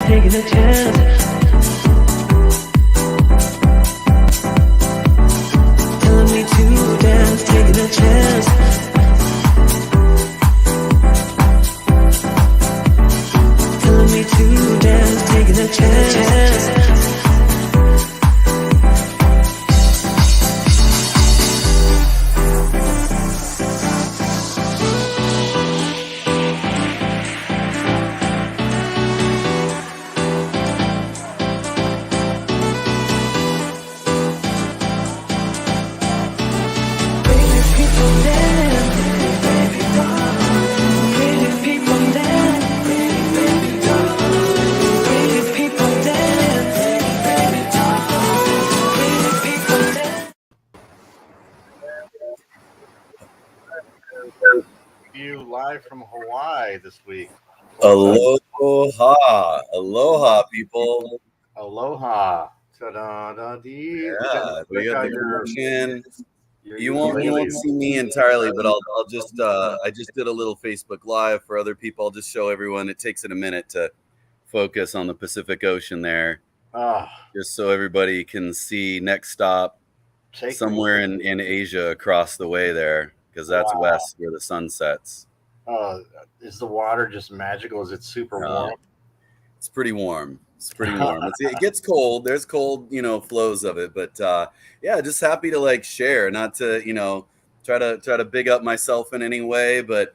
taking a chance. Telling me to dance, taking a chance. Telling me to dance, taking a chance. You live from Hawaii this week. Aloha, aloha, people. Aloha. Ta-da-da-dee. Yeah, we got the ocean. You won't ukuleles. see me entirely, but I'll just I just did a little Facebook Live for other people. I'll just show everyone. It takes it a minute to focus on the Pacific Ocean there, just so everybody can see. Next stop, somewhere in Asia across the way there, because that's west where the sun sets. Is the water just magical? Is it super warm? It's pretty warm. It's pretty warm. It gets cold. There's cold, flows of it. But yeah, just happy to share, not to, try to big up myself in any way, but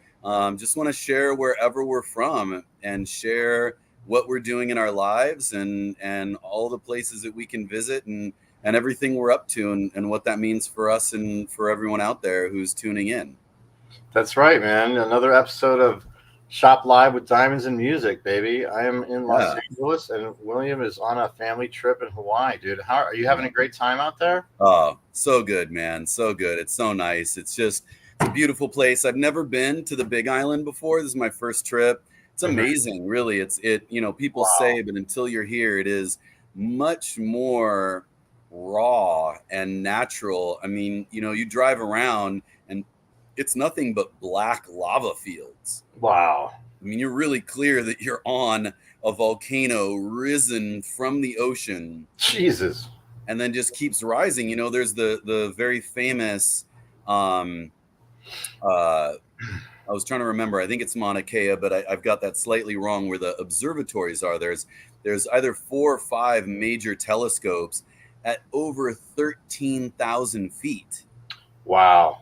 just want to share wherever we're from and share what we're doing in our lives and all the places that we can visit and everything we're up to and what that means for us and for everyone out there who's tuning in. That's right, man. Another episode of Shop Live with Diamonds and Music, baby. I am in Los Angeles, and William is on a family trip in Hawaii, dude. How are you having a great time out there? Oh, so good, man. So good. It's so nice. It's a beautiful place. I've never been to the Big Island before. This is my first trip. It's amazing, really. People say, but until you're here, it is much more raw and natural. I mean, you drive around and it's nothing but black lava fields. Wow. I mean, you're really clear that you're on a volcano risen from the ocean. Jesus. And then just keeps rising. There's the very famous, I was trying to remember, I think it's Mauna Kea, but I've got that slightly wrong, where the observatories are. There's either 4 or 5 major telescopes at over 13,000 feet. Wow.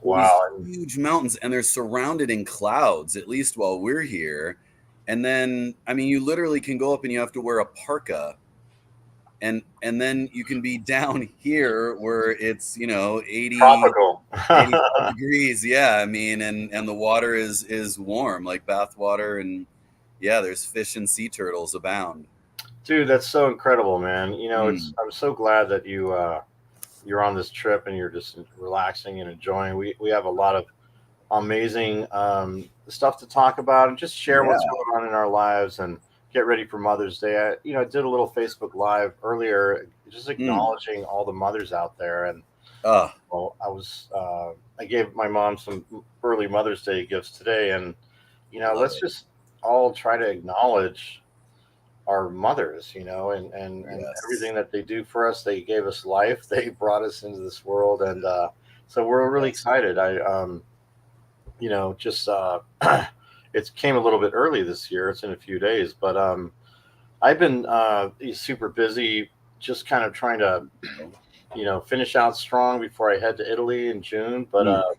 These huge mountains, and they're surrounded in clouds, at least while we're here. And then, I mean, you literally can go up and you have to wear a parka. And then you can be down here where it's, 80 tropical 85 degrees. Yeah. I mean, and the water is warm, like bath water. And yeah, there's fish and sea turtles abound. Dude, that's so incredible, man. I'm so glad that you're on this trip and you're just relaxing and enjoying. We have a lot of amazing stuff to talk about and just share what's going on in our lives and get ready for Mother's Day. I did a little Facebook Live earlier, just acknowledging all the mothers out there. And I gave my mom some early Mother's Day gifts today, and let's just all try to acknowledge our mothers, and everything that they do for us. They gave us life. They brought us into this world. And so we're really excited. It came a little bit early this year. It's in a few days, but I've been super busy, just kind of trying to, finish out strong before I head to Italy in June. But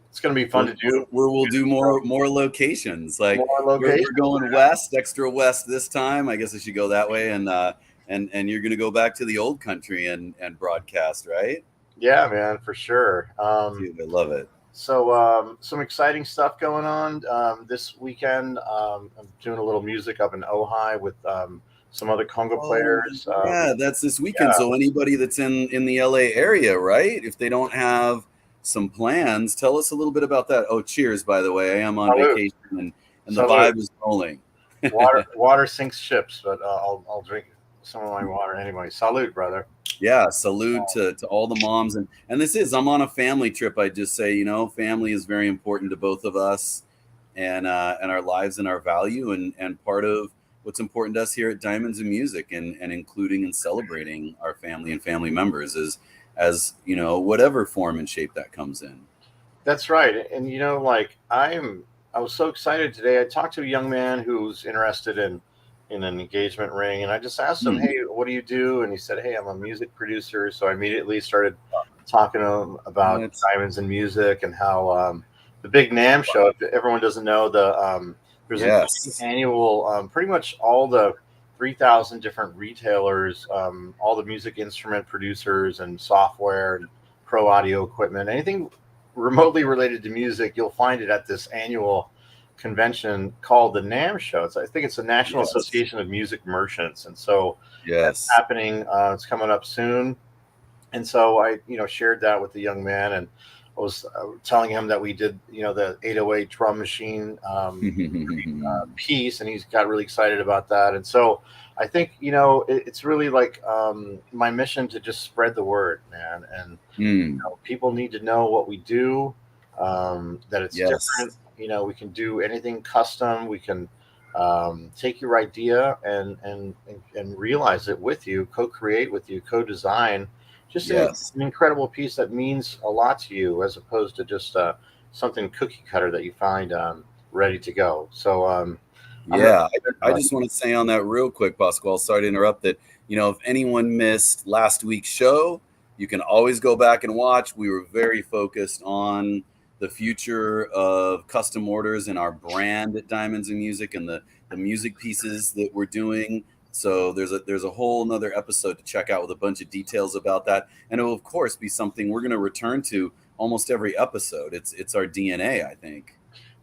it's going to be fun to do. Where we'll do more locations. We're going west, extra west this time. I guess I should go that way, and you're going to go back to the old country and broadcast, right? Yeah, man, for sure. Dude, I love it. So some exciting stuff going on this weekend. I'm doing a little music up in Ojai with some other conga players. Yeah, that's this weekend. Yeah. So anybody that's in the LA area, right? If they don't have some plans, tell us a little bit about that. Oh, cheers, by the way. I am on vacation and the vibe is rolling. Water sinks ships, but I'll drink some of my water anyway. Salute, brother. Yeah, salute to all the moms. And I'm on a family trip. I just say, family is very important to both of us and our lives and our value. And part of what's important to us here at Diamonds and Music, and including and celebrating our family and family members as you know, whatever form and shape that comes in. That's right. And like I was so excited today. I talked to a young man who's interested in an engagement ring, and I just asked him, "Hey, what do you do?" And he said, "Hey, I'm a music producer." So I immediately started talking to him about Diamonds and Music and how the big Namm show. If everyone doesn't know, there's an annual, pretty much all the 3,000 different retailers, all the music instrument producers and software and pro audio equipment, anything remotely related to music, you'll find it at this annual convention called the Namm Show. I think it's the National Association of Music Merchants, and so that's happening. It's coming up soon, and so I, shared that with the young man, and I was telling him that we did, the 808 drum machine piece, and he's got really excited about that. And so I think, it's really like my mission to just spread the word, man. And people need to know what we do, that it's different. We can do anything custom. We can take your idea and realize it with you, co-create with you, co-design. Just an incredible piece that means a lot to you, as opposed to just something cookie cutter that you find ready to go. So, I just want to say on that real quick, Pasquale, sorry to interrupt, that, if anyone missed last week's show, you can always go back and watch. We were very focused on the future of custom orders and our brand at Diamonds and Music, and the music pieces that we're doing. So there's a whole nother episode to check out with a bunch of details about that. And it will, of course, be something we're going to return to almost every episode. It's our DNA, I think.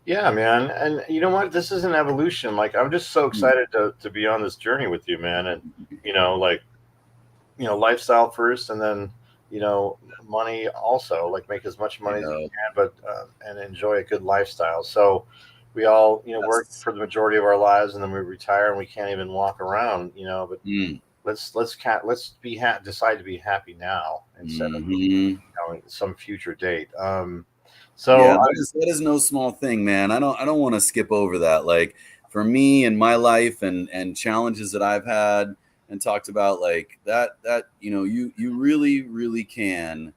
Yeah, man. And you know what? This is an evolution. Like, I'm just so excited to be on this journey with you, man. And, lifestyle first, and then, money also, like make as much money as you can, but, and enjoy a good lifestyle. So we all, work for the majority of our lives, and then we retire and we can't even walk around, but let's decide to be happy now instead of some future date. That is no small thing, man. I don't want to skip over that. Like, for me and my life and challenges that I've had and talked about, like that you really, really can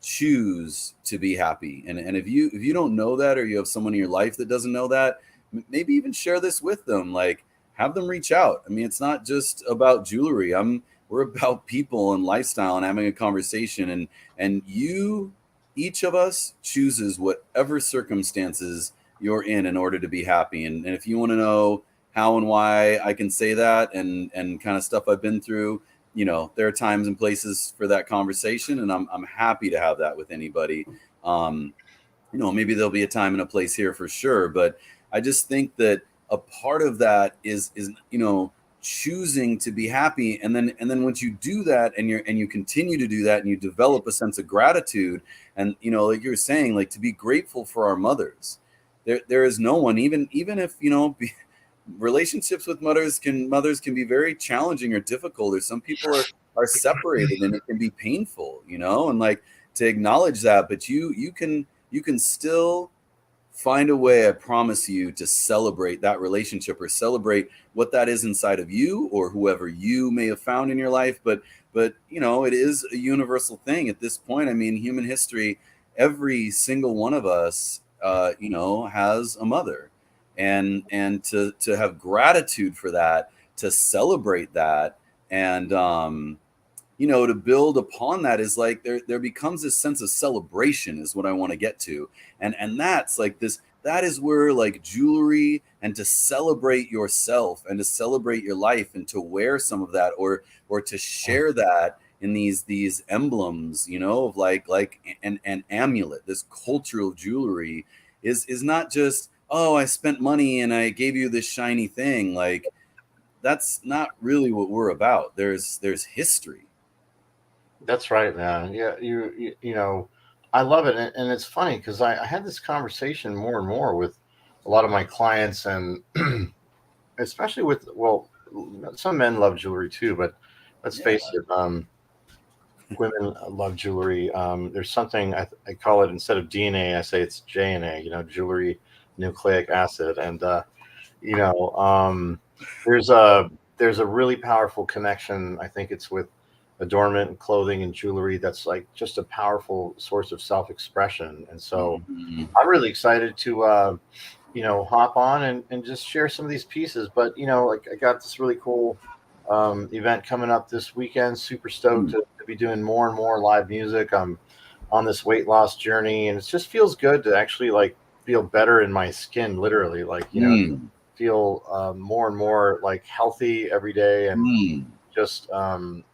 choose to be happy. And if you don't know that, or you have someone in your life that doesn't know that, maybe even share this with them. Like, have them reach out. I mean, it's not just about jewelry. We're about people and lifestyle and having a conversation, and each of us chooses whatever circumstances you're in order to be happy. And if you want to know how and why I can say that, and kind of stuff I've been through, there are times and places for that conversation, and I'm happy to have that with anybody. Maybe there'll be a time and a place here for sure, but I just think that a part of that is choosing to be happy, and then once you do that, and you continue to do that, and you develop a sense of gratitude, and like you were saying, like, to be grateful for our mothers. There is no one, even if relationships with mothers can be very challenging or difficult, or some people are separated and it can be painful, and like, to acknowledge that, but you can still find a way, I promise you, to celebrate that relationship, or celebrate what that is inside of you, or whoever you may have found in your life. But it is a universal thing at this point. I mean, human history, every single one of us has a mother, and to have gratitude for that, to celebrate that, and to build upon that, is like, there becomes this sense of celebration, is what I want to get to. And that's like that is where, like, jewelry, and to celebrate yourself and to celebrate your life, and to wear some of that, or to share that in these emblems, of like an amulet. This culture of jewelry is not just, oh, I spent money and I gave you this shiny thing. Like, that's not really what we're about. There's history. That's right, man. Yeah, I love it, and it's funny because I had this conversation more and more with a lot of my clients, and especially with, some men love jewelry too, but let's face it, women love jewelry. There's something I call it, instead of DNA, I say it's JNA. Jewelry nucleic acid, and you know, um, there's a really powerful connection. I think it's with adornment and clothing and jewelry that's like just a powerful source of self-expression. And so Mhm. I'm really excited to hop on and just share some of these pieces. But like I got this really cool event coming up this weekend. Super stoked to be doing more and more live music. I'm on this weight loss journey, and it just feels good to actually like feel better in my skin, literally. Like Mm. feel more and more like healthy every day, and Mm. just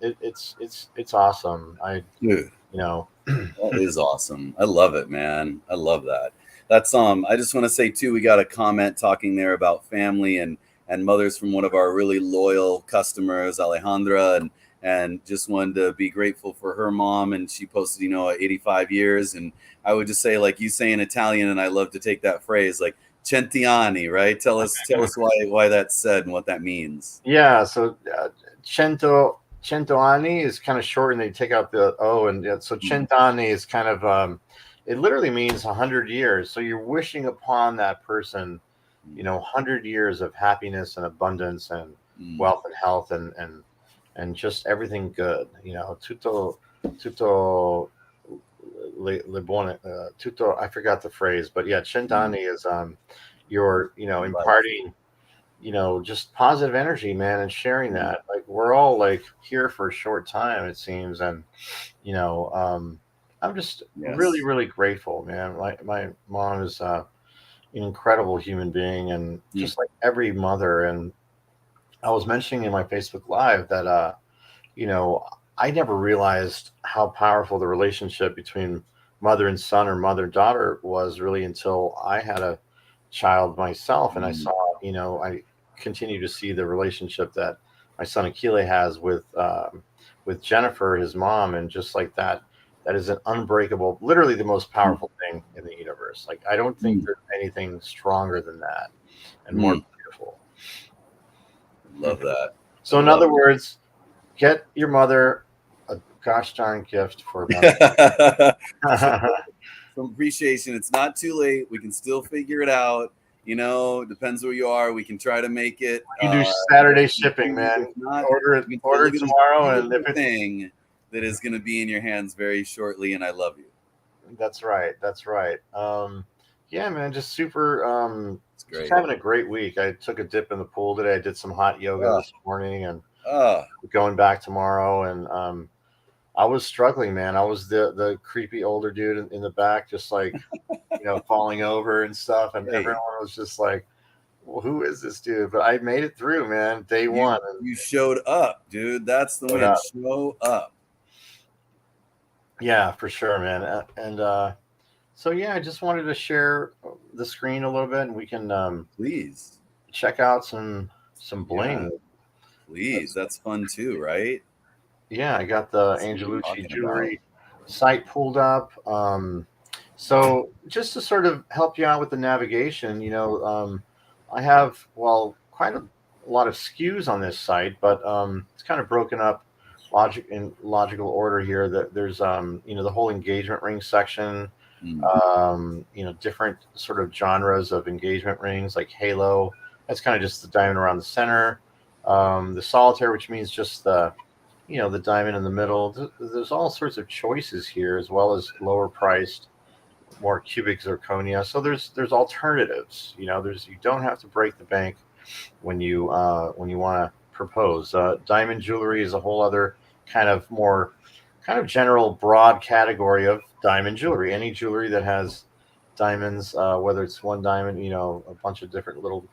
it's awesome. Dude, You know, that is awesome. I love it, man. I love that. That's I just want to say too, we got a comment talking there about family and mothers from one of our really loyal customers, Alejandra, and just wanted to be grateful for her mom. And she posted, 85 years. And I would just say, like you say in Italian, and I love to take that phrase, like centiani, right? Tell us why that's said and what that means. yeah. So cento anni is kind of short, and they take out the o, and so cent'anni is kind of it literally means 100 years. So you're wishing upon that person, 100 years of happiness and abundance and wealth and health and just everything good. Tutto le buone, tutto. I forgot the phrase, but yeah, cent'anni is you're Right. imparting just positive energy, man, and sharing that. Like we're all like here for a short time, it seems, and you know, um, I'm just really, Yes. really grateful, man. My mom is an incredible human being, and Mm. just like every mother. And I was mentioning in my Facebook Live that you know, I never realized how powerful the relationship between mother and son or mother and daughter was really until I had a child myself, and I Mm. saw, I continue to see the relationship that my son Akile has with Jennifer, his mom, and just like that. That is an unbreakable, literally the most Mm. powerful thing in the universe. Like I don't think Mm. there's anything stronger than that and more Mm. beautiful. Love that. I So, in love other words, get your mother a gosh darn gift for Mother's it. Show Day. some appreciation. It's not too late. We can still figure it out. Depends where you are. We can try to make it. You do Saturday Nice and shipping, easy. If man. not, Order it, we can still order look it at this tomorrow, and if beautiful it's thing that is going to be in your hands very shortly. And I love you. that's right, that's right. Yeah, man, just super. It's Just great. having a great week. I took a dip in the pool today. I did some hot yoga Ah, this morning, and ah. going back tomorrow. And I was struggling, man. I was the creepy older dude in the back, just like falling over and stuff, and Hey, everyone was just like, well, who is this dude? But I made it through, man. Day you one, and you showed up, dude. That's the showed win. up. Show up. Yeah, for sure, man. And so yeah, I just wanted to share the screen a little bit, and we can Please. check out some Yeah, bling. please. That's, That's fun too, right? yeah, I got the That's what I'm Angelucci talking about. jewelry site pulled up. So just to sort of help you out with the navigation, I have quite a lot of SKUs on this site, but it's kind of broken up in logical order here. That there's the whole engagement ring section, Mm. different sort of genres of engagement rings like halo. That's kind of just the diamond around the center. The solitaire, which means just the diamond in the middle. There's all sorts of choices here, as well as lower priced, more cubic zirconia. So there's alternatives. You don't have to break the bank when you want to propose. Diamond jewelry is a whole other more kind of general broad category of diamond jewelry. Any jewelry that has diamonds, whether it's one diamond, a bunch of different little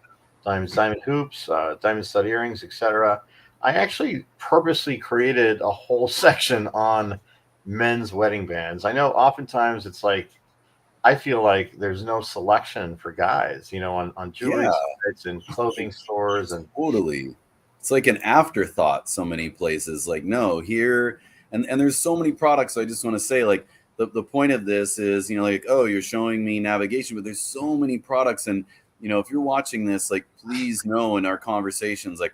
diamonds, diamond hoops, diamond stud earrings, etc. I actually purposely created a whole section on men's wedding bands. I know oftentimes it's like I feel like there's no selection for guys, on jewelry Yeah, sites and clothing stores and totally. It's like an afterthought so many places. Like, no, here and there's so many products. So I just want to say, like, the point of this is, like, oh, you're showing me navigation, but there's so many products. And, if you're watching this, like, please know in our conversations, like,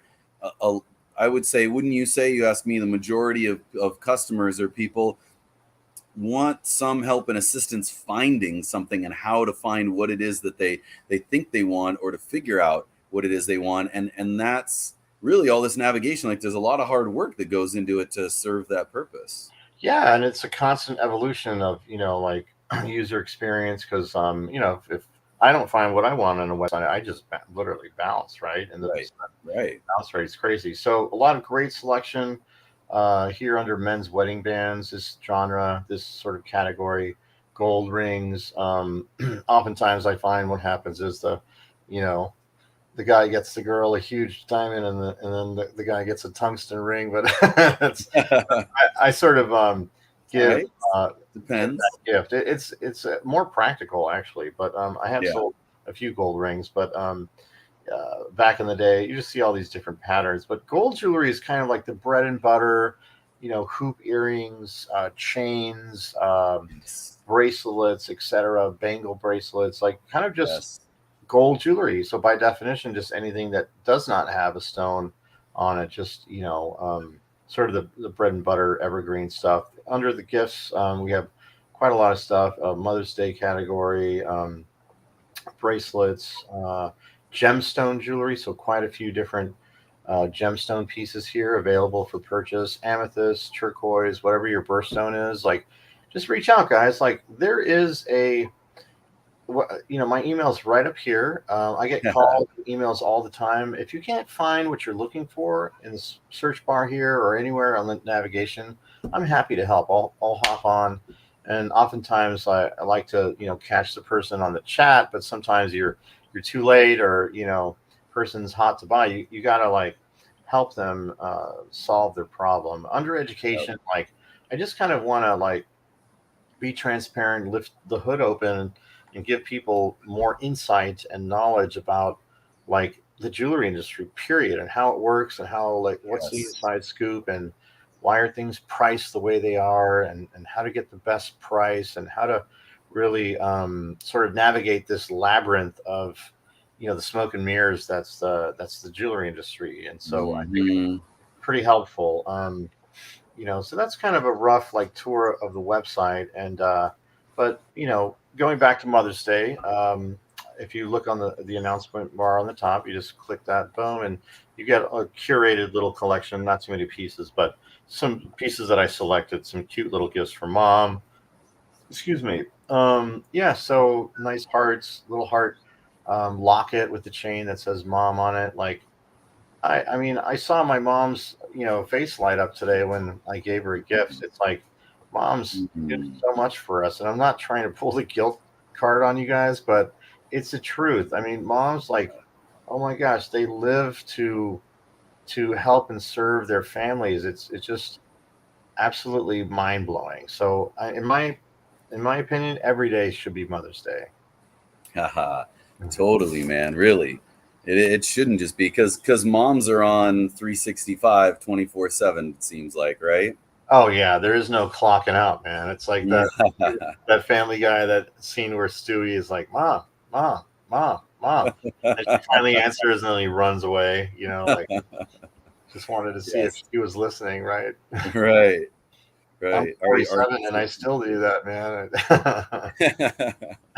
I would say, wouldn't you say, you ask me, the majority of customers or people want some help and assistance finding something and how to find what it is that they think they want, or to figure out what it is they want, and that's really all this navigation. Like there's a lot of hard work that goes into it to serve that purpose. Yeah, and it's a constant evolution of like user experience because if I don't find what I want on a website, I just literally bounce, right, and the Right. bounce rate is crazy. So a lot of great selection here under men's wedding bands, this genre, this sort of category, gold rings. Oftentimes, I find what happens is you know the guy gets the girl a huge diamond, and then the guy gets a tungsten ring. But it's I sort of All give right. give that Depends. gift. It's more practical actually, but I have Yeah. sold a few gold rings, but back in the day, you just see all these different patterns. But gold jewelry is kind of like the bread and butter, hoop earrings, chains, Yes. bracelets, etc., bangle bracelets, like kind of just Yes. gold jewelry. So by definition, just anything that does not have a stone on it, just sort of the bread and butter evergreen stuff. Under the gifts, we have quite a lot of stuff. Mother's Day category, bracelets, gemstone jewelry. So quite a few different gemstone pieces here available for purchase. Amethyst, turquoise, whatever your birthstone is. Like, just reach out, guys. Like, there is my email's right up here. I get calls, emails all the time. If you can't find what you're looking for in the search bar here or anywhere on the navigation, I'm happy to help. I'll hop on, and oftentimes I like to catch the person on the chat, but sometimes you're too late, or person's hot to buy. You gotta like help them solve their problem. Under Yep. education, like I just kind of want to like be transparent, lift the hood open, and give people more insight and knowledge about like the jewelry industry, period, and how it works, and how like what's the Yes. inside scoop, and why are things priced the way they are, and how to get the best price, and how to really sort of navigate this labyrinth of the smoke and mirrors that's the jewelry industry. And so I think it's Hmm. pretty helpful. So that's kind of a rough like tour of the website. And but going back to Mother's Day, if you look on the announcement bar on the top, you just click that, boom, and you get a curated little collection. Not too many pieces, but some pieces that I selected, some cute little gifts for mom. Excuse me. Yeah, so nice hearts, little heart locket with the chain that says mom on it. Like, I mean, I saw my mom's, face light up today when I gave her a gift. It's like, mom's did Hmm. so much for us, and I'm not trying to pull the guilt card on you guys, but it's the truth. I mean, moms, like, oh my gosh, they live to help and serve their families. It's just absolutely mind blowing. So, in my opinion, every day should be Mother's Day. Haha. Totally, man. Really. It shouldn't just be because moms are on 365 24/7, it seems like, right? Oh yeah, there is no clocking out, man. It's like that Family Guy, that scene where Stewie is like, "Mom, mom, mom, mom," and she finally answers, and then he runs away. Like just wanted to see if Yes. she was listening, right? Right. I'm Right. Are 47 and I still do that, man.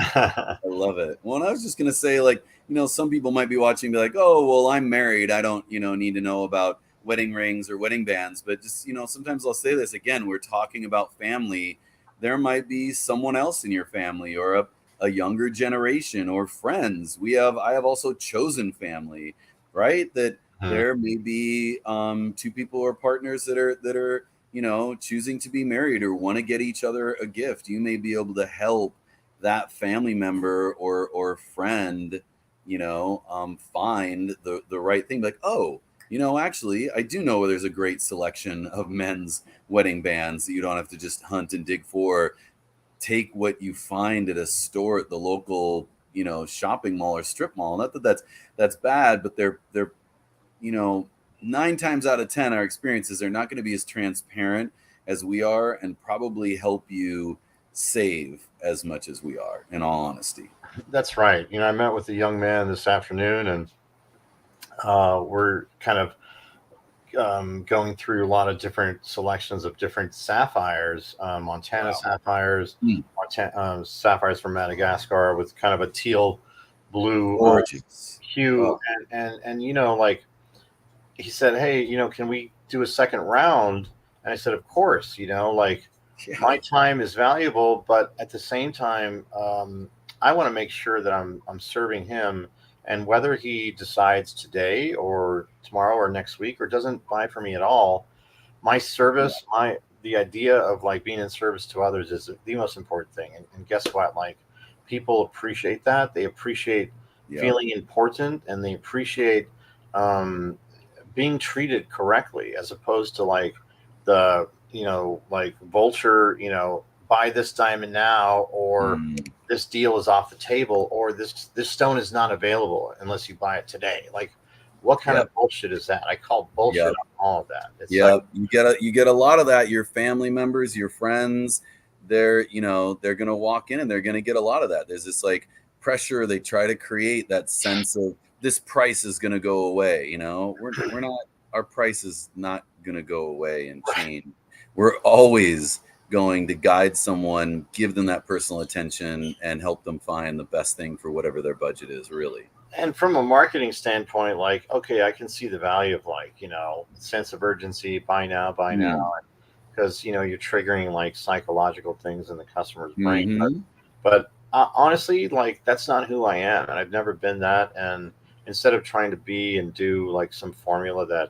I love it. Well, and I was just gonna say, like, some people might be watching, and be like, "Oh, well, I'm married. I don't, need to know about wedding rings or wedding bands." But just, sometimes I'll say this again. We're talking about family. There might be someone else in your family, or a younger generation, or friends. I have also chosen family, right? That Hmm. there may be two people or partners that are choosing to be married or want to get each other a gift. You may be able to help that family member or friend, find the right thing. Like, oh, actually, I do know where there's a great selection of men's wedding bands that you don't have to just hunt and dig for. Take what you find at a store at the local, shopping mall or strip mall. Not that that's bad, but they're you know, 9 times out of 10, our experiences are not going to be as transparent as we are, and probably help you save as much as we are, in all honesty. That's right. I met with a young man this afternoon, and we're kind of going through a lot of different selections of different sapphires, Montana Wow. sapphires, Hmm. sapphires from Madagascar with kind of a teal blue Gorgeous. hue, and like he said, hey, can we do a second round? And I said, of course. Like my time is valuable, but at the same time, I want to make sure that I'm serving him, and whether he decides today or tomorrow or next week or doesn't buy from me at all, my service, the idea of like being in service to others is the most important thing. And guess what? Like people appreciate that. They appreciate feeling important, and they appreciate um, being treated correctly, as opposed to like the like vulture, buy this diamond now, or this deal is off the table, or this stone is not available unless you buy it today. Like what kind of bullshit is that? I call bullshit on all of that. It's like, you get a lot of that. Your family members, your friends, they're gonna walk in and they're gonna get a lot of that. There's this like pressure. They try to create that sense of this price is gonna go away. We're not. Our price is not gonna go away and change. We're always going to guide someone, give them that personal attention, and help them find the best thing for whatever their budget is, really. And from a marketing standpoint, like, okay, I can see the value of like, sense of urgency, buy now, because, you're triggering like psychological things in the customer's brain. But honestly, like, that's not who I am. And I've never been that. And instead of trying to be and do like some formula that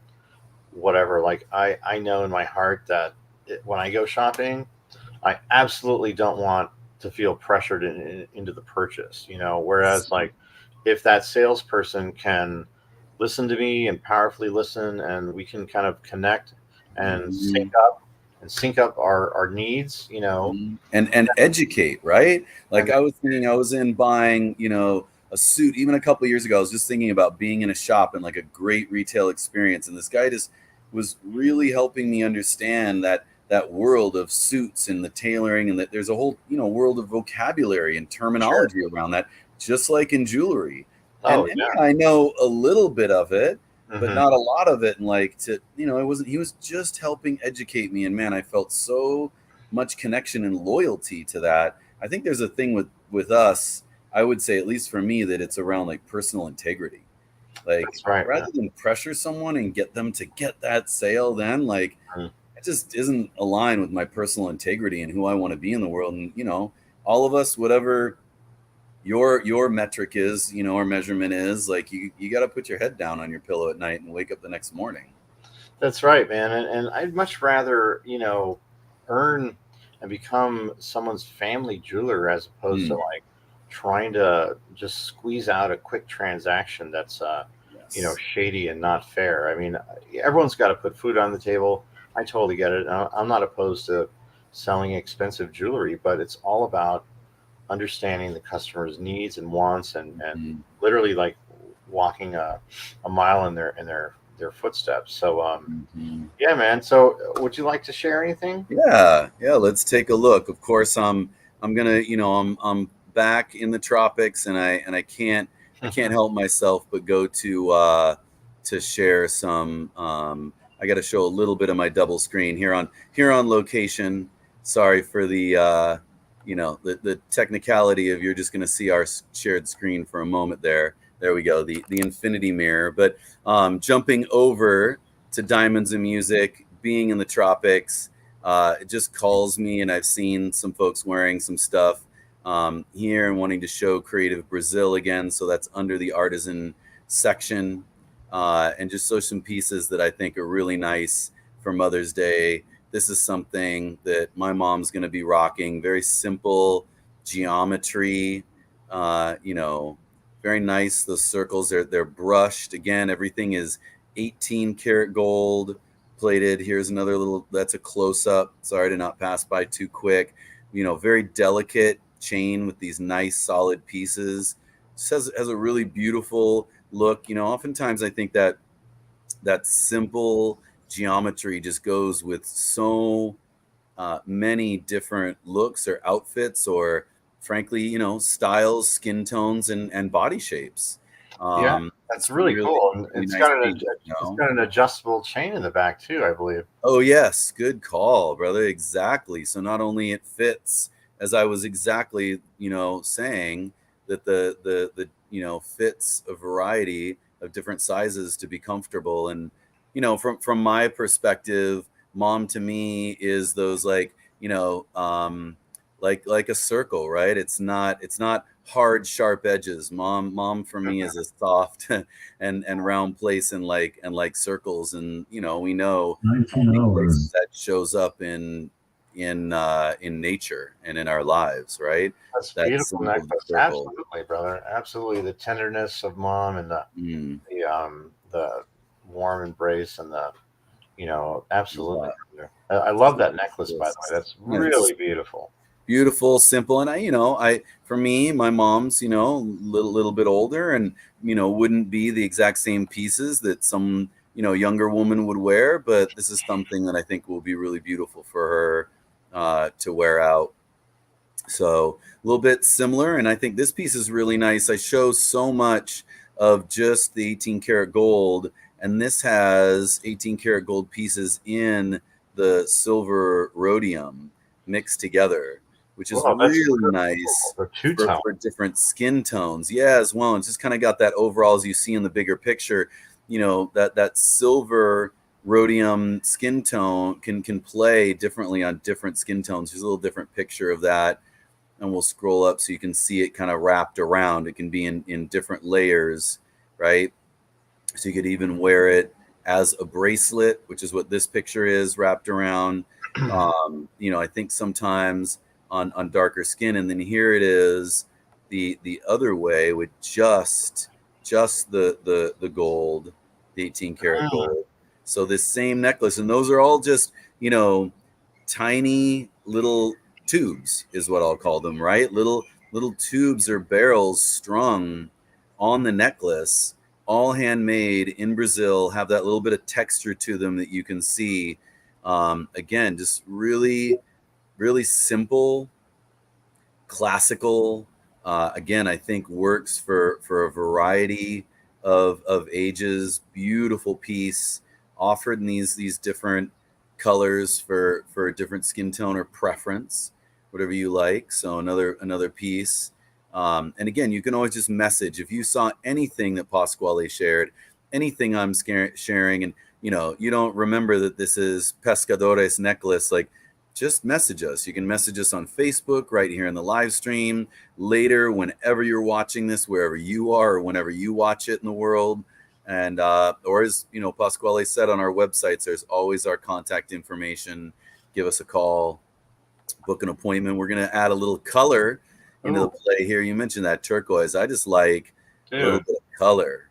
whatever, like I know in my heart that when I go shopping, I absolutely don't want to feel pressured into the purchase, whereas like if that salesperson can listen to me and powerfully listen, and we can kind of connect and sync up our needs, and educate, right? Like I was thinking, I was in buying, a suit even a couple of years ago. I was just thinking about being in a shop and like a great retail experience, and this guy just was really helping me understand that world of suits and the tailoring, and that there's a whole world of vocabulary and terminology around that, just like in jewelry. And I know a little bit of it, but not a lot of it. And like he was just helping educate me. And man, I felt so much connection and loyalty to that. I think there's a thing with us, I would say, at least for me, that it's around like personal integrity. Like rather than pressure someone and get them to get that sale, then like it just isn't aligned with my personal integrity and who I want to be in the world. And all of us, whatever your metric is, or measurement is, like you got to put your head down on your pillow at night and wake up the next morning. That's right, man. And I'd much rather, earn and become someone's family jeweler, as opposed to like trying to just squeeze out a quick transaction that's, shady and not fair. I mean, everyone's got to put food on the table. I totally get it. I'm not opposed to selling expensive jewelry, but it's all about understanding the customer's needs and wants, and literally like walking a mile in their footsteps. So yeah, man. So would you like to share anything? Yeah, let's take a look. Of course, I'm gonna, I'm back in the tropics, and I can't help myself but go to share some. I got to show a little bit of my double screen here on location. Sorry for the the technicality of you're just going to see our shared screen for a moment there. There we go, the infinity mirror. But jumping over to Diamonds and Music, being in the tropics, it just calls me, and I've seen some folks wearing some stuff here and wanting to show Creative Brazil again. So that's under the artisan section, and just show some pieces that I think are really nice for Mother's Day. This is something that my mom's going to be rocking. Very simple geometry, very nice. Those circles, they're brushed. Again, everything is 18 karat gold plated. Here's another little, that's a close up. Sorry to not pass by too quick. Very delicate chain with these nice solid pieces. Just has a really beautiful look. Oftentimes I think that simple geometry just goes with so many different looks or outfits, or frankly, styles, skin tones, and body shapes. Yeah, that's really cool. And it's got an adjustable chain in the back too, I believe. Oh yes, good call, brother. Exactly. So not only it fits, as I was exactly saying, that the fits a variety of different sizes to be comfortable. And from my perspective, mom to me is those like like a circle, right? It's not hard sharp edges. Mom for me is a soft and round place, and like circles. And we know how 19 many places hours. that shows up in nature and in our lives, right? That's That beautiful symbol of the necklace. circle. Absolutely, brother. Absolutely. The tenderness of mom and the warm embrace and the absolutely. Yeah. Brother. I love that necklace, by the way. That's Yeah, it's really beautiful. beautiful, simple. And I for me, my mom's little bit older, and wouldn't be the exact same pieces that some younger woman would wear, but this is something that I think will be really beautiful for her to wear out. So a little bit similar, and I think this piece is really nice. I show so much of just the 18 karat gold, and this has 18 karat gold pieces in the silver rhodium mixed together, which is Wow, that's really really cool. nice The two tone. for different skin tones. Yeah, as well. And just kind of got that overall, as you see in the bigger picture, that silver rhodium skin tone can play differently on different skin tones. There's a little different picture of that, and we'll scroll up so you can see it kind of wrapped around. It can be in different layers, right? So you could even wear it as a bracelet, which is what this picture is, wrapped around. I think sometimes on darker skin, and then here it is the other way with just the gold, the 18 karat gold. So this same necklace, and those are all just tiny little tubes is what I'll call them, right? Little tubes or barrels strung on the necklace, all handmade in Brazil, have that little bit of texture to them that you can see. Again, just really, really simple, classical. Again, I think works for a variety of ages. Beautiful piece, offered in these different colors for a different skin tone or preference, whatever you like. So another piece. And again, you can always just message if you saw anything that Pasquale shared, anything I'm sharing, and you don't remember that this is Pescadores necklace, like just message us. You can message us on Facebook right here in the live stream, later whenever you're watching this, wherever you are or whenever you watch it in the world. And or as Pasquale said, on our websites, there's always our contact information. Give us a call, book an appointment. We're going to add a little color into the play here. You mentioned that turquoise. I just like a little bit of color.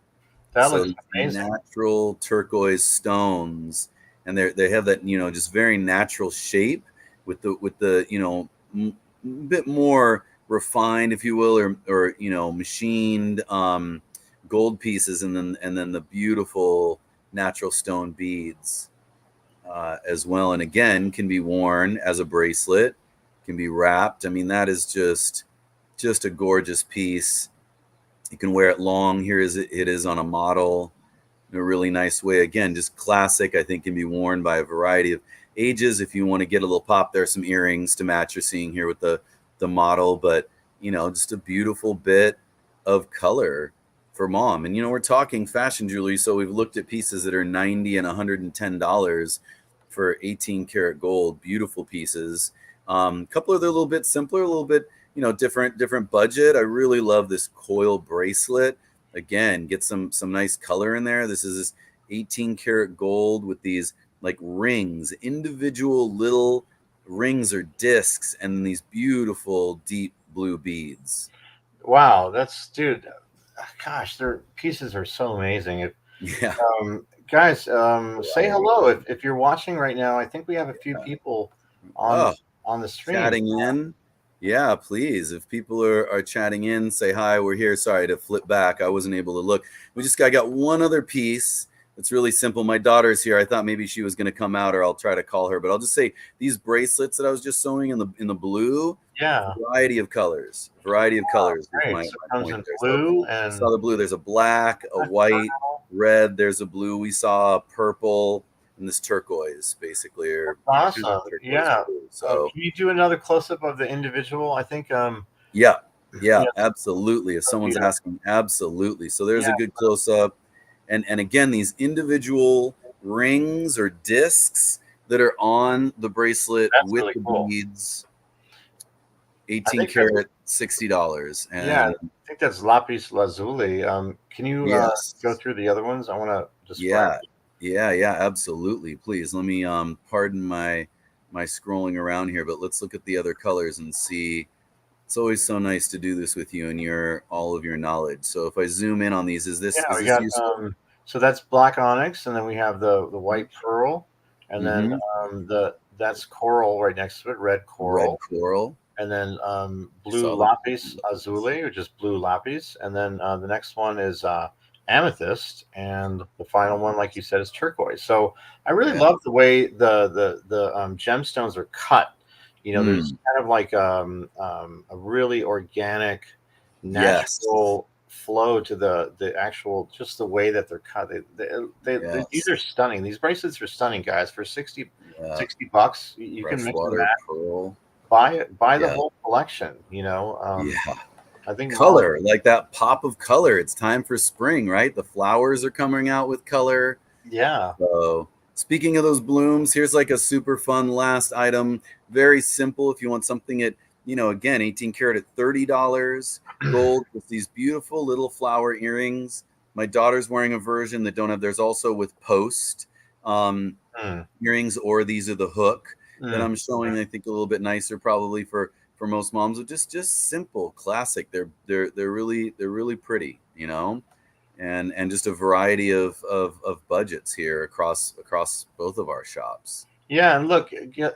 That So looks amazing. natural turquoise stones, and they have that just very natural shape with the bit more refined, if you will, or machined gold pieces, and then the beautiful natural stone beads as well. And again, can be worn as a bracelet, can be wrapped. I mean, that is just a gorgeous piece. You can wear it long. Here it is on a model in a really nice way. Again, just classic. I think can be worn by a variety of ages. If you want to get a little pop, there are some earrings to match. You're seeing here with the model, but just a beautiful bit of color for mom. And we're talking fashion jewelry, so we've looked at pieces that are $90 and $110 for 18 karat gold. Beautiful pieces. A couple of them a little bit simpler, a little bit different budget. I really love this coil bracelet. Again, get some nice color in there. This is this 18 karat gold with these like rings, individual little rings or discs, and these beautiful deep blue beads. Wow, that's dude. Gosh, their pieces are so amazing. Yeah. Guys, say hello if you're watching right now. I think we have a few people on the stream chatting in. Yeah, please. If people are chatting in, say hi. We're here. Sorry to flip back. I wasn't able to look. I got one other piece. It's really simple. My daughter's here. I thought maybe she was going to come out, or I'll try to call her. But I'll just say these bracelets that I was just sewing in the blue. Yeah. Variety of colors. Variety of colors. Great. My So it comes in point there. blue So and saw the blue. There's a black, a white, red. There's a blue. We saw a purple and this turquoise, basically. Or awesome. turquoise Yeah. blue. So can you do another close up of the individual? I think. yeah. Yeah, You know, absolutely. If so someone's beautiful. asking, absolutely. So there's a Yeah, good close up. And again, these individual rings or discs that are on the bracelet that's with really the cool. beads, I 18 think that's karat, $60. yeah, And I think that's lapis lazuli. Can you go yes, through the other ones? I want to just flash. yeah, yeah, absolutely. Please let me pardon my scrolling around here, but let's look at the other colors and see. It's always so nice to do this with you and your all of your knowledge. So if I zoom in on these, Yeah, is we this got useful? so that's black onyx, and then we have the white pearl, and then Mm-hmm. the that's coral right next to it, red Red coral, coral. and then blue Saw the lapis lazuli, which is blue lapis, and then the next one is amethyst, and the final one, like you said, is turquoise. So I really yeah. love the way the gemstones are cut. You know, there's Mm, kind of like a really organic, yes. natural flow to the actual just the way that they're cut. These Yes. are stunning. These bracelets are stunning, guys. For Yeah. $60, you can mix and Freshwater match. pearl. Buy the Yeah. whole collection. You know, Yeah. I think Molly. Color, like that pop of color. It's time for spring, right? The flowers are coming out with color. Yeah. So, speaking of those blooms, here's like a super fun last item. Very simple. If you want something at, again, 18 karat at $30, gold with these beautiful little flower earrings. My daughter's wearing a version that don't have. There's also with post Mm, earrings, or these are the hook that mm. I'm showing. I think a little bit nicer probably for most moms. But just simple, classic. They're really pretty, and just a variety of budgets here across both of our shops. Yeah, and look,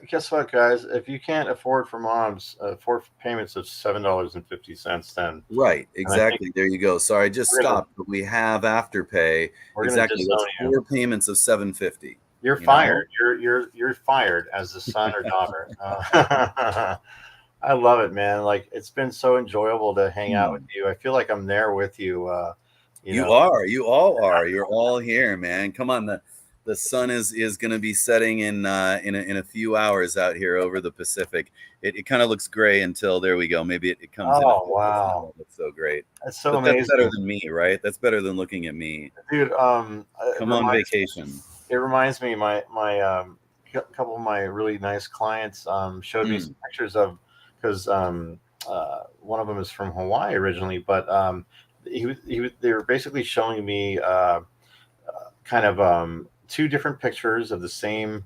guess what, guys? If you can't afford for moms, afford payments of $7.50, then Right, and I think exactly. There you go. Sorry, I just we're gonna stopped, but we have Afterpay. we're gonna Exactly. disown That's you. 4 payments of 750. You're You know? fired. You're fired as the son or daughter. I love it, man. Like it's been so enjoyable to hang out with Hmm. you. I feel like I'm there with you. You You know, are. You all are. You're all here, man. Come on. The sun is going to be setting in a few hours out here over the Pacific. It kind of looks gray until there we go. Maybe it comes in a oh few. It's not wow, gonna look so great, that's so but that's better amazing, than me, right? That's better than looking at me. dude. Come on vacation. It reminds me, my couple of my really nice clients showed me Mm, some pictures of because one of them is from Hawaii originally, but they were basically showing me kind of two different pictures of the same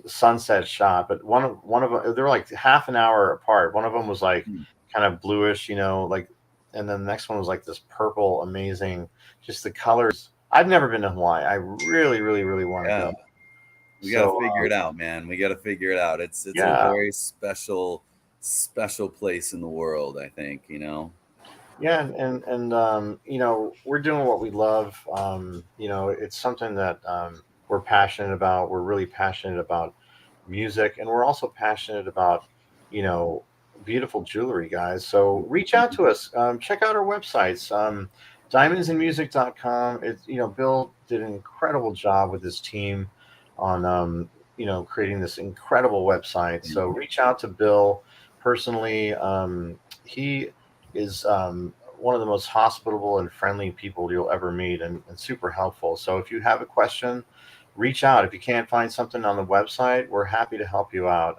sunset shot, but one of them they were like half an hour apart. One of them was like mm. kind of bluish, like, and then the next one was like this purple, amazing. Just the colors. I've never been to Hawaii. I really, really, really want to Yeah, go. we got to So figure it out, man. We got to figure it out. It's a yeah, very special place in the world, I think. yeah, and we're doing what we love. It's something that we're passionate about. We're really passionate about music, and we're also passionate about you know beautiful jewelry, guys. So reach out to us. Check out our websites. Diamondsandmusic.com. It's Bill did an incredible job with his team on creating this incredible website. Thank So you. reach out to Bill personally. He is one of the most hospitable and friendly people you'll ever meet, and super helpful. So if you have a question, reach out. If you can't find something on the website, we're happy to help you out.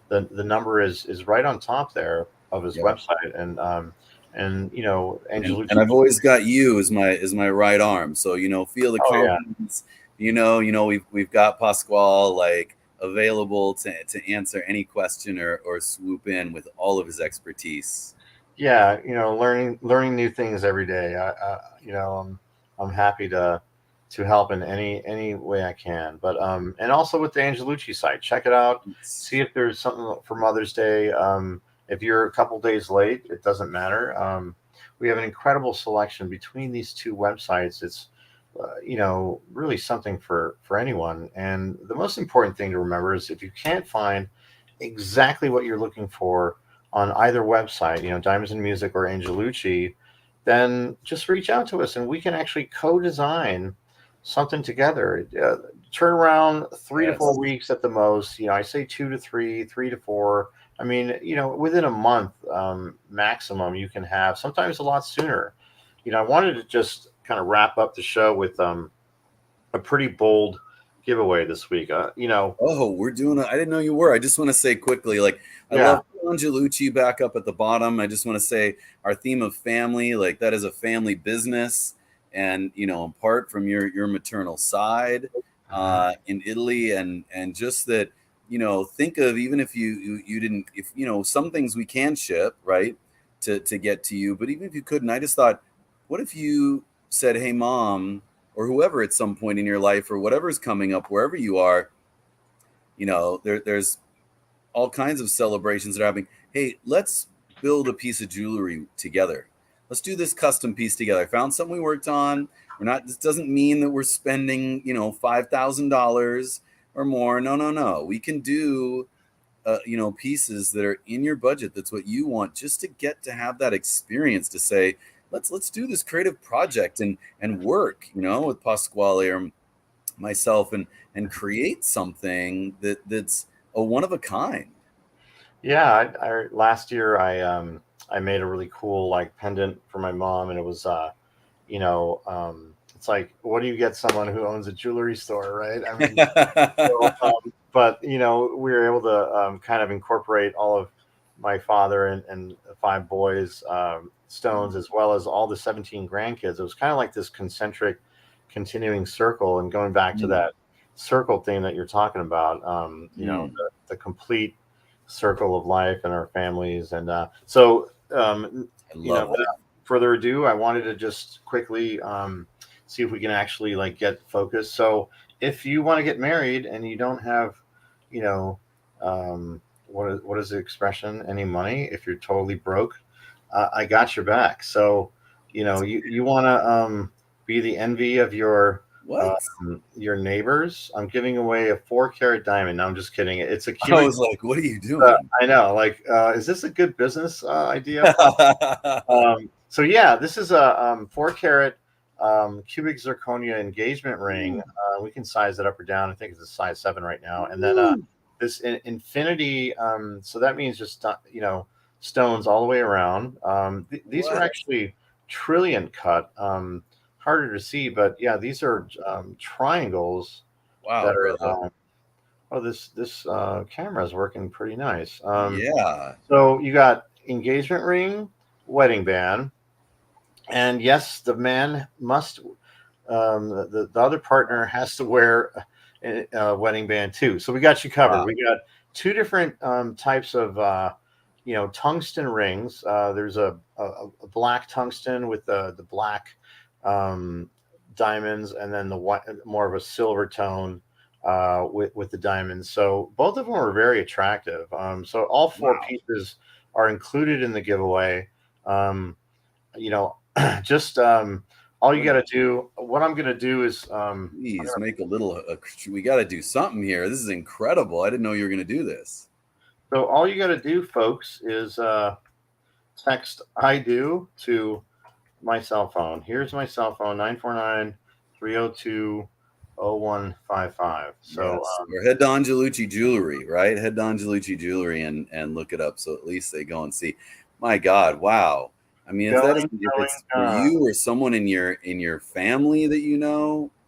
The number is right on top there of his Yeah. website, and And Angelucci. I've always got you as my right arm. So feel the Oh yeah, confidence. We've got Pasquale like available to answer any question or swoop in with all of his expertise. yeah. Learning new things every day. I'm happy to help in any way I can. But and also with the Angelucci site, check it out. See if there's something for Mother's Day. If you're a couple days late, it doesn't matter. We have an incredible selection between these two websites. It's really something for anyone. And the most important thing to remember is if you can't find exactly what you're looking for on either website, Diamonds and Music or Angelucci, then just reach out to us and we can actually co-design something together. Turn around 3 to 4 Yes. weeks at the most. I say 2 to 3, 3 to 4. I mean, within a month maximum, you can have, sometimes a lot sooner. I wanted to just kind of wrap up the show with a pretty bold giveaway this week. Oh, we're doing I didn't know you were. I just want to say quickly, like, I Yeah. love Angelucci back up at the bottom. I just want to say our theme of family, like that is a family business. And, apart from your maternal side in Italy, and just that, think of, even if you didn't, if, some things we can ship, right, to get to you. But even if you couldn't, I just thought, what if you said, hey, mom, or whoever at some point in your life, or whatever's coming up, wherever you are, there's all kinds of celebrations that are happening. Hey, let's build a piece of jewelry together. Let's do this custom piece together. I found something we worked on. This doesn't mean that we're spending, $5,000 or more. No. We can do, pieces that are in your budget. That's what you want, just to get to have that experience to say, let's do this creative project and work, with Pasquale or myself, and create something that's a one of a kind. Yeah, last year I made a really cool like pendant for my mom, and it was it's like, what do you get someone who owns a jewelry store, right? I mean, so, but we were able to kind of incorporate all of my father and five boys stones, as well as all the 17 grandkids. It was kind of like this concentric continuing circle, and going back to that circle thing that you're talking about, the complete circle of life and our families. And I love that. without further ado, I wanted to just quickly see if we can actually like get focused. So if you want to get married and you don't have, you know, what is the expression? Any money? If you're totally broke, I got your back. So, you want to be the envy of What? your neighbors. I'm giving away a 4 carat diamond. No, I'm just kidding. It's a I cubic. was like, what are you doing? I know. Like, is this a good business idea? So yeah, this is a 4 carat cubic zirconia engagement ring. We can size it up or down. I think it's a size 7 right now. And then this infinity. So that means just stones all the way around. These are What? actually trillion cut. Harder to see, but yeah, these are triangles Wow, that are. brother. This camera is working pretty nice. Yeah. So you got engagement ring, wedding band, and yes, the man must. The other partner has to wear a wedding band too. So we got you covered. Wow. We got two different types of tungsten rings. There's a black tungsten with the black diamonds, and then the white, more of a silver tone with the diamonds. So both of them are very attractive. So all four Wow. pieces are included in the giveaway. You know, just all you got to do. What I'm going to do is Please make a little. We got to do something here. This is incredible. I didn't know you were going to do this. so all you got to do, folks, is text "I do" to my cell phone. Here's my cell phone: 949-302-0155. So Yes. Or head to Angelucci Jewelry, right? Head to Angelucci Jewelry and look it up. So at least they go and see. My God, wow. I mean, if it's for you or someone in your family that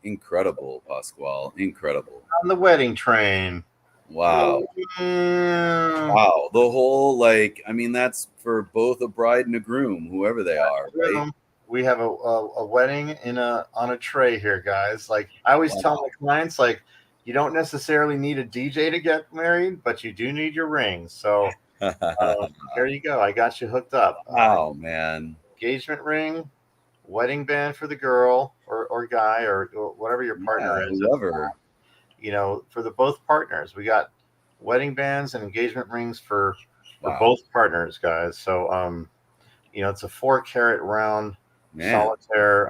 incredible, Pasquale. Incredible. on the wedding train. Wow. Mm. Wow. The whole, like, I mean, that's for both a bride and a groom, whoever they are, right? We have a wedding on a tray here, guys. Like I always tell my clients, like, you don't necessarily need a DJ to get married, but you do need your ring. So there you go. I got you hooked up. Wow, man. Engagement ring, wedding band for the girl or guy or whatever your partner is. Whoever. For the both partners, we got wedding bands and engagement rings for Wow. both partners, guys. So it's a 4 carat round. Man. Solitaire,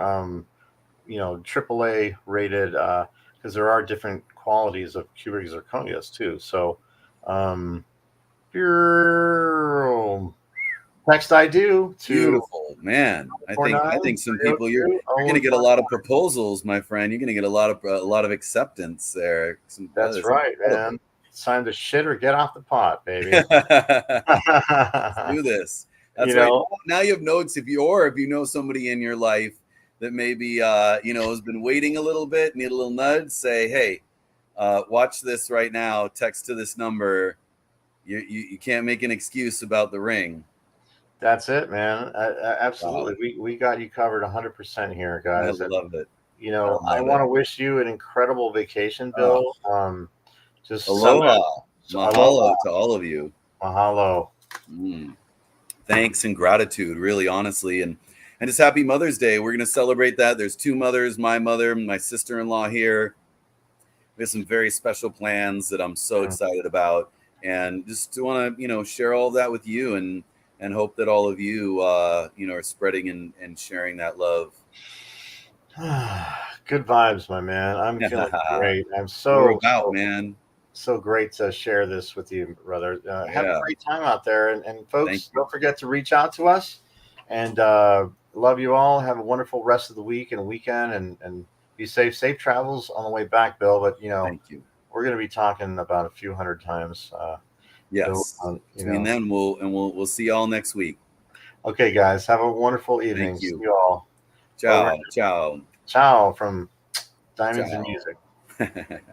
AAA rated, because there are different qualities of cubic zirconias too. So, text I do to Beautiful, man. I think some people you're going to get a lot of proposals, my friend. You're going to get a lot of acceptance there. That's right, man. It's time to shit or get off the pot, baby. Do this. That's You right. know? Now you have notes if you know somebody in your life that maybe has been waiting a little bit, need a little nudge, say, hey, watch this right now, text to this number. You can't make an excuse about the ring. That's it, man. Absolutely. We got you covered 100% here, guys. I love it. You know, I want to wish you an incredible vacation, Bill. Just aloha. aloha. Mahalo to all of you. Mahalo. Thanks and gratitude, really, honestly. And just happy Mother's Day. We're going to celebrate that. There's two mothers, my mother, my sister-in-law here. We have some very special plans that I'm so excited about. And just want to, share all that with you and hope that all of you, are spreading and sharing that love. Good vibes, my man. I'm feeling great. I'm man. So great to share this with you, brother. Have a great time out there. And folks, don't forget to reach out to us. And love you all. Have a wonderful rest of the week and weekend. And be safe. Safe travels on the way back, Bill. But, thank you. We're going to be talking about a few hundred times. Yes. And then we'll see y'all next week. Okay, guys. Have a wonderful evening. Thank you. See you all. Ciao. Ciao. Ciao from Diamonds and Music.